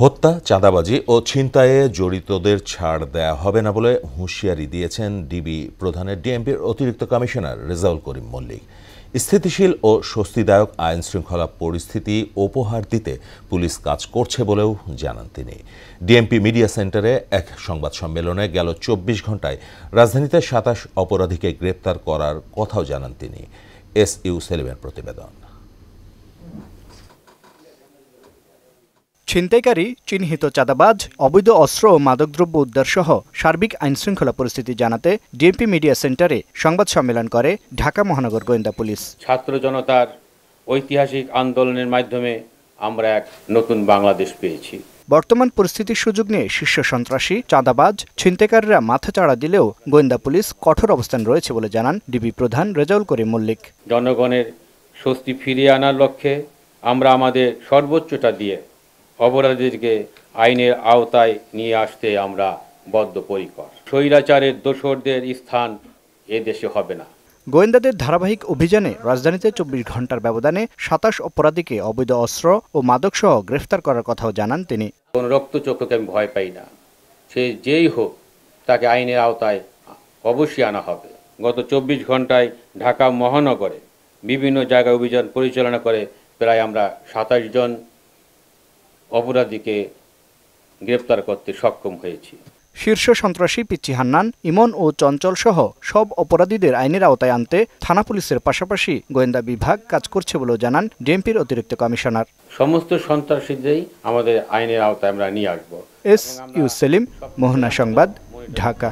হত্যা, চাঁদাবাজি ও ছিনতাইয়ে জড়িতদের ছাড় দেয়া হবে না বলে হুঁশিয়ারি দিয়েছেন ডিবি প্রধানের ডিএমপির অতিরিক্ত কমিশনার রেজাউল করিম মল্লিক। স্থিতিশীল ও স্বস্তিদায়ক আইন শৃঙ্খলা পরিস্থিতি উপহার দিতে পুলিশ কাজ করছে বলেও জানান তিনি। ডিএমপি মিডিয়া সেন্টারে এক সংবাদ সম্মেলনে গেল ২৪ ঘণ্টায় রাজধানীতে ২৭ অপরাধীকে গ্রেপ্তার করার কথাও জানান তিনি। এস.ইউ. সেলিমের প্রতিবেদন। ছিনতাইকারী, চিহ্নিত চাঁদাবাজ, অবৈধ অস্ত্র ও মাদকদ্রব্য উদ্ধারসহ সার্বিক আইনশৃঙ্খলা পরিস্থিতি জানাতে ডিএমপি মিডিয়া সেন্টারে সংবাদ সম্মেলন করে ঢাকা মহানগর গোয়েন্দা পুলিশ। ছাত্র জনতার ঐতিহাসিক আন্দোলনের মাধ্যমে আমরা এক নতুন বাংলাদেশ পেয়েছি। বর্তমান পরিস্থিতির সুযোগ নিয়ে শীর্ষ সন্ত্রাসী, চাঁদাবাজ, ছিনতাইকারীরা মাথাচাড়া দিলেও গোয়েন্দা পুলিশ কঠোর অবস্থান রয়েছে বলে জানান ডিবি প্রধান রেজাউল করিম মল্লিক। জনগণের স্বস্তি ফিরিয়ে আনার লক্ষ্যে আমরা আমাদের সর্বোচ্চটা দিয়ে অপরাধীদেরকে আইনের আওতায় নিয়ে আসতে আমরা বদ্ধপরিকর। স্বৈরাচারের দোসরদের স্থান এ দেশে হবে না। গোয়েন্দাদের ধারাবাহিক অভিযানে রাজধানীতে ২৪ ঘণ্টার ব্যবধানে ২৭ অপরাধীকে অবৈধ অস্ত্র ও মাদকসহ গ্রেফতার করার কথাও জানান তিনি। কোন রক্তচক্ষুকে আমি ভয় পাই না, সে যেই হোক তাকে আইনের আওতায় অবশ্যই আনা হবে। গত ২৪ ঘণ্টায় ঢাকা মহানগরে বিভিন্ন জায়গায় অভিযান পরিচালনা করে প্রায় আমরা ২৭ জন অপরাধীকে গ্রেপ্তার করতে সক্ষম হয়েছি। শীর্ষ সন্ত্রাসী পিচ্চি হান্নান, ইমন ও চঞ্চল সহ সব অপরাধীদের আইনের আওতায় আনতে থানা পুলিশের পাশাপাশি গোয়েন্দা বিভাগ কাজ করছে বলেও জানান ডিএমপির অতিরিক্ত কমিশনার। সমস্ত সন্ত্রাসীদেরই আমাদের আইনের আওতায় আমরা নিয়ে আসবো। এস.ইউ. সেলিম, মোহনা সংবাদ, ঢাকা।